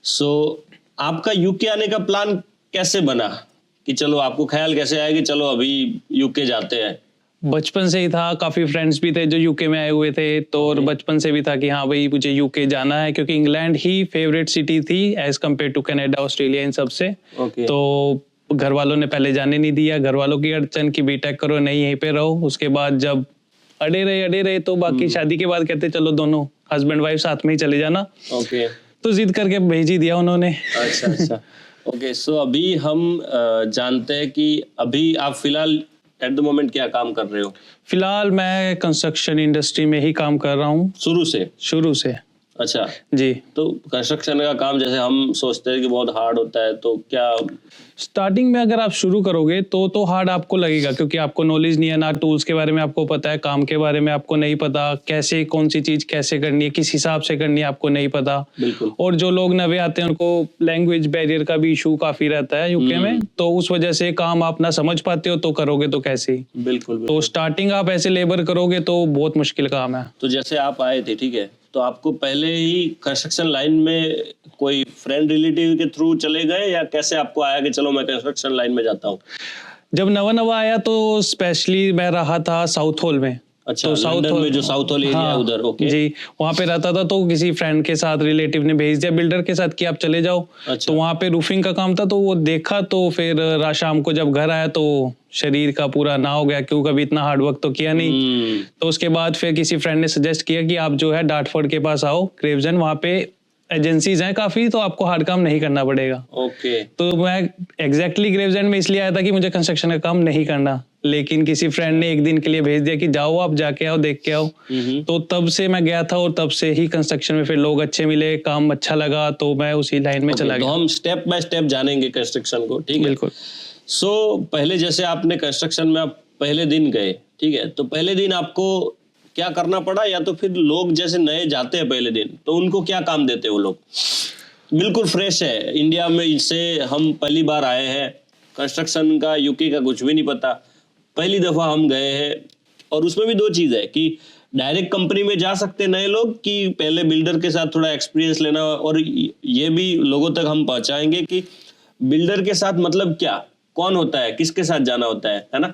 सो आपका यूके आने का प्लान कैसे बना कि चलो, आपको ख्याल कैसे आया कि चलो अभी यूके जाते हैं? बचपन से ही था, काफी फ्रेंड्स भी थे जो यूके में आए हुए थे, तो और बचपन से भी था कि हाँ भाई मुझे यूके जाना है, क्योंकि इंग्लैंड ही फेवरेट सिटी थी as compare to Canada, Australia, इन सब से। तो घर वालों ने पहले जाने नहीं दिया, घर वालों की अड़चन की बीटेक करो, नहीं यहीं पे रहो। उसके बाद जब अड़े रहे तो बाकी शादी के बाद कहते चलो दोनों हस्बैंड वाइफ साथ में ही चले जाना। तो जिद करके भेज ही दिया उन्होंने। अच्छा। ओके, सो अभी हम जानते हैं कि अभी आप फिलहाल एट द मोमेंट क्या काम कर रहे हो? फिलहाल मैं कंस्ट्रक्शन इंडस्ट्री में ही काम कर रहा हूँ शुरू से। अच्छा जी। तो कंस्ट्रक्शन का काम जैसे हम सोचते हैं कि बहुत हार्ड होता है, तो क्या स्टार्टिंग में अगर आप शुरू करोगे तो हार्ड आपको लगेगा, क्योंकि आपको नॉलेज नहीं है ना, टूल्स के बारे में आपको पता है, काम के बारे में आपको नहीं पता, कैसे कौन सी चीज कैसे करनी है, किस हिसाब से करनी है आपको नहीं पता। बिल्कुल। और जो लोग नए आते हैं उनको लैंग्वेज बैरियर का भी इशू काफी रहता है यूके में, तो उस वजह से काम आप ना समझ पाते हो तो करोगे तो कैसे। बिल्कुल। तो स्टार्टिंग आप ऐसे लेबर करोगे तो बहुत मुश्किल काम है। तो जैसे आप आए थे, ठीक है, तो आपको पहले ही कंस्ट्रक्शन लाइन में कोई फ्रेंड रिलेटिव के थ्रू चले गए, या कैसे आपको आया कि चलो मैं कंस्ट्रक्शन लाइन में जाता हूँ? जब नवा आया तो स्पेशली मैं रहा था साउथ हॉल में। अच्छा, तो लंदन में जो साउथ हॉल एरिया है उधर। ओके जी, वहाँ पे रहता था, तो किसी फ्रेंड के साथ रिलेटिव ने भेज दिया बिल्डर के साथ कि आप चले जाओ। अच्छा। तो वहाँ पे रूफिंग का काम था, तो वो देखा, तो फिर शाम को जब घर आया तो शरीर का पूरा ना हो गया, क्यों कभी इतना हार्ड वर्क तो किया नहीं। तो उसके बाद फिर किसी फ्रेंड ने सजेस्ट किया कि आप जो है डार्टफोर्ड के पास आओ, ग्रेवजन, वहाँ पे एजेंसीज हैं काफी, तो आपको हार्ड काम नहीं करना पड़ेगा। ओके। तो मैं एग्जैक्टली ग्रेवजैंड में इसलिए आया था कि मुझे कंस्ट्रक्शन का काम नहीं करना, लेकिन किसी फ्रेंड ने एक दिन के लिए भेज दिया कि जाओ, आप जाके आओ, देख के आओ। तो तब से मैं गया था, और तब से ही कंस्ट्रक्शन में फिर लोग अच्छे मिले, काम अच्छा लगा, तो मैं उसी लाइन में चला गया। तो हम स्टेप बाय स्टेप जानेंगे कंस्ट्रक्शन को, ठीक है? बिल्कुल। सो पहले जैसे आपने कंस्ट्रक्शन में आप पहले दिन गए, ठीक है, तो पहले दिन आपको क्या करना पड़ा, या तो फिर लोग जैसे नए जाते हैं पहले दिन तो उनको क्या काम देते हैं? वो लोग बिल्कुल फ्रेश है, इंडिया में इससे हम पहली बार आए हैं, कंस्ट्रक्शन का यूके का कुछ भी नहीं पता, पहली दफा हम गए हैं। और उसमें भी दो चीज है कि डायरेक्ट कंपनी में जा सकते नए लोग, कि पहले बिल्डर के साथ थोड़ा एक्सपीरियंस लेना। और ये भी लोगों तक हम पहुंचाएंगे कि बिल्डर के साथ मतलब क्या, कौन होता है, किसके साथ जाना होता है ना?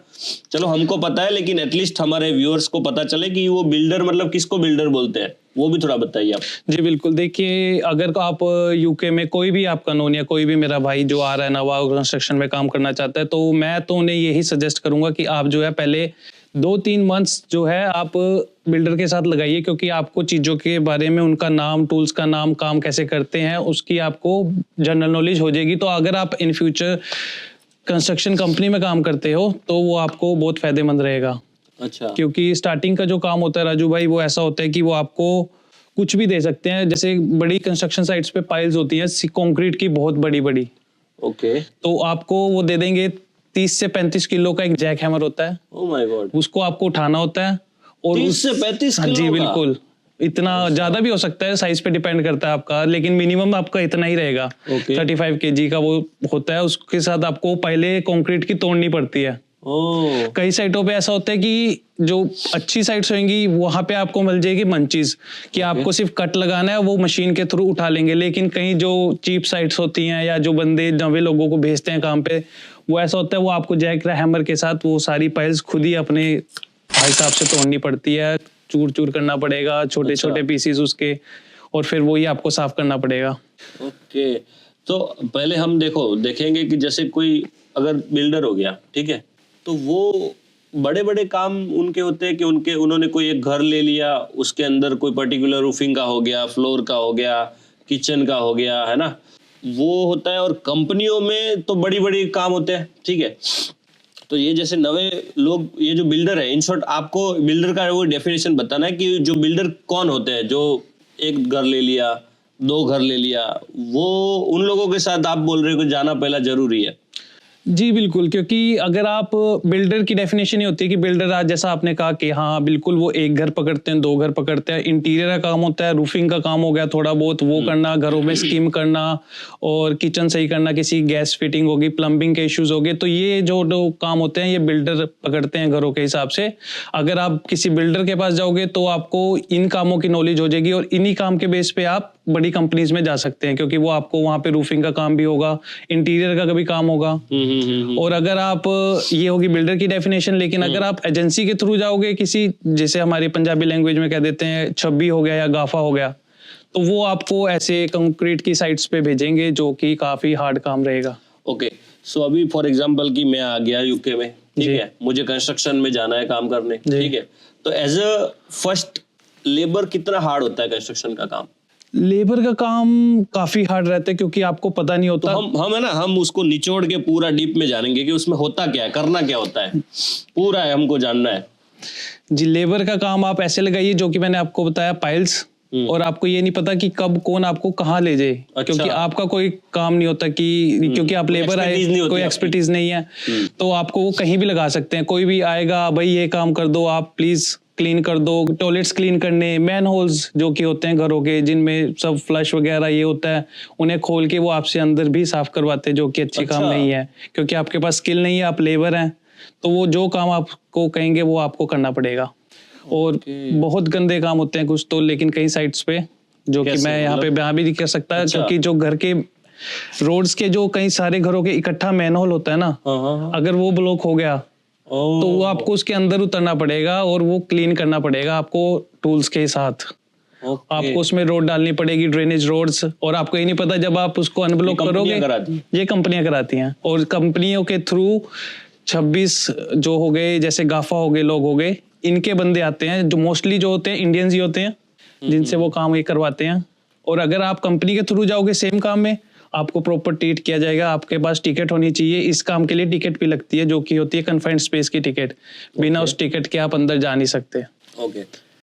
चलो हमको पता है, लेकिन एटलीस्ट हमारे व्यूअर्स को पता चले कि वो बिल्डर मतलब किसको बिल्डर बोलते हैं, वो भी थोड़ा बताइए आप। जी बिल्कुल, देखिए अगर आप यूके में कोई भी आपका नोन या कोई भी मेरा भाई जो आ रहा है नवा कंस्ट्रक्शन में काम करना चाहता है, तो मैं तो उन्हें यही सजेस्ट करूंगा कि आप जो है पहले 2-3 मंथ्स जो है आप बिल्डर के साथ लगाइए, क्योंकि आपको चीज़ों के बारे में, उनका नाम, टूल्स का नाम, काम कैसे करते हैं, उसकी आपको जनरल नॉलेज हो जाएगी। तो अगर आप इन फ्यूचर कंस्ट्रक्शन कंपनी में काम करते हो तो वो आपको बहुत फायदेमंद रहेगा। अच्छा। क्योंकि स्टार्टिंग का जो काम होता है राजू भाई, वो ऐसा होता है कि वो आपको कुछ भी दे सकते हैं। जैसे बड़ी कंस्ट्रक्शन साइट्स पे पाइल्स होती हैं कंक्रीट की, बहुत बड़ी। ओके। तो आपको वो दे देंगे 30 से 35 किलो का एक जैक हैमर होता है। Oh my God. उसको आपको उठाना होता है, और 30 से 35 किलो? जी बिल्कुल, इतना ज्यादा भी हो सकता है, साइज पे डिपेंड करता है आपका, लेकिन मिनिमम आपका इतना ही रहेगा। 35 kg का वो होता है। उसके साथ आपको पहले कंक्रीट की तोड़नी पड़ती है। कई साइटों पे ऐसा होता है कि जो अच्छी साइट्स होंगी वहां पे आपको मिल जाएगी मंचीज, कि आपको सिर्फ कट लगाना है, वो मशीन के थ्रू उठा लेंगे। लेकिन कहीं जो चीप साइट्स होती हैं, या जो बंदे नवे लोगों को भेजते हैं काम पे, वो ऐसा होता है, वो आपको जैक हैमर के साथ वो सारी पाइल्स खुद ही अपने हिसाब से तोड़नी पड़ती है, चूर करना पड़ेगा, छोटे छोटे पीसीस उसके, और फिर वही आपको साफ करना पड़ेगा। ओके, तो पहले हम देखेंगे कि जैसे कोई अगर बिल्डर हो गया, ठीक है, तो वो बड़े काम उनके होते हैं कि उन्होंने कोई एक घर ले लिया, उसके अंदर कोई पर्टिकुलर रूफिंग का हो गया, फ्लोर का हो गया, किचन का हो गया, है ना, वो होता है। और कंपनियों में तो बड़ी काम होते हैं, ठीक है। तो ये जैसे नवे लोग, ये जो बिल्डर है, इन शॉर्ट आपको बिल्डर का वो डेफिनेशन बताना है कि जो बिल्डर कौन होते हैं, जो एक घर ले लिया, 2 घर ले लिया, वो उन लोगों के साथ आप बोल रहे हो कि जाना पहला जरूरी है। जी बिल्कुल, क्योंकि अगर आप बिल्डर की डेफिनेशन ही होती है कि बिल्डर, आज जैसा आपने कहा कि हाँ बिल्कुल, वो एक घर पकड़ते हैं, 2 घर पकड़ते हैं, इंटीरियर का काम होता है, रूफिंग का काम हो गया थोड़ा बहुत वो करना, घरों में स्कीम करना और किचन सही करना, किसी गैस फिटिंग होगी, प्लम्बिंग के इश्यूज हो गए, तो ये जो काम होते हैं ये बिल्डर पकड़ते हैं घरों के हिसाब से। अगर आप किसी बिल्डर के पास जाओगे तो आपको इन कामों की नॉलेज हो जाएगी, और इन्हीं काम के बेस पे आप बड़ी कंपनीज में जा सकते हैं, क्योंकि वो आपको वहाँ पे रूफिंग का काम भी होगा, इंटीरियर का भी काम होगा। और अगर आप, ये होगी बिल्डर की डेफिनेशन, लेकिन अगर आप एजेंसी के थ्रू जाओगे किसी, जैसे हमारी पंजाबी लैंग्वेज में कह देते हैं छब्बी हो गया या गाफा हो गया, तो वो आपको ऐसे कंक्रीट की साइट्स पे भेजेंगे जो कि काफी हार्ड काम रहेगा। ओके, सो अभी फॉर एग्जांपल कि मैं आ गया यूके में, ठीक है, मुझे कंस्ट्रक्शन में जाना है काम करने, ठीक है, तो एज अ फर्स्ट लेबर कितना हार्ड होता है कंस्ट्रक्शन का काम? लेबर का काम काफी हार्ड रहता है, क्योंकि आपको पता नहीं होता। तो हम है ना, हम उसको निचोड़ के पूरा डीप में जानेंगे कि उसमें होता क्या है, करना क्या होता है, पूरा है हमको जानना है जी। लेबर का काम आप ऐसे लगाइए, जो कि मैंने आपको बताया, पाइल्स, और आपको ये नहीं पता कि कब कौन आपको कहाँ ले जाए। अच्छा। क्योंकि आपका कोई काम नहीं होता कि क्योंकि आप लेबर आए, कोई एक्सपर्टीज नहीं है, तो आपको वो कहीं भी लगा सकते हैं। कोई भी आएगा, भाई ये काम कर दो आप प्लीज, क्लीन कर दो, टॉयलेट्स क्लीन करने, मैन होल्स जो कि होते हैं घरों के, जिनमें सब फ्लश वगैरह ये होता है, उन्हें खोल के वो आपसे अंदर भी साफ करवाते हैं, जो कि अच्छी काम नहीं है, क्योंकि आपके पास स्किल नहीं है, आप लेबर हैं, तो वो जो काम आपको कहेंगे वो आपको करना पड़ेगा। और बहुत गंदे काम होते हैं कुछ तो, लेकिन कई साइट्स पे, जो कि मैं यहाँ पे बयां भी नहीं कर सकता। अच्छा। क्योंकि जो घर के रोड्स के, जो कई सारे घरों के इकट्ठा मैनहोल होता है ना, अगर वो ब्लॉक हो गया तो वो आपको उसके अंदर उतरना पड़ेगा और वो क्लीन करना पड़ेगा आपको टूल्स के साथ। आपको उसमें रोड डालनी पड़ेगी, ड्रेनेज रोड्स, और आपको ये नहीं पता जब आप उसको अनब्लॉक करोगे, ये कंपनियां कराती हैं। और कंपनियों के थ्रू 26 जो हो गए, जैसे गाफा हो गए, लोग हो गए, इनके बंदे आते हैं, जो मोस्टली जो होते हैं इंडियंस ही होते हैं, जिनसे वो काम ये करवाते हैं। और अगर आप कंपनी के थ्रू जाओगे सेम काम में, आपको प्रॉपर ट्रीट किया जाएगा। आपके पास टिकट होनी चाहिए, इस काम के लिए टिकट भी लगती है, जो कि होती है कन्फाइंड स्पेस की टिकट। बिना उस टिकट के आप अंदर जा नहीं सकते। ओके।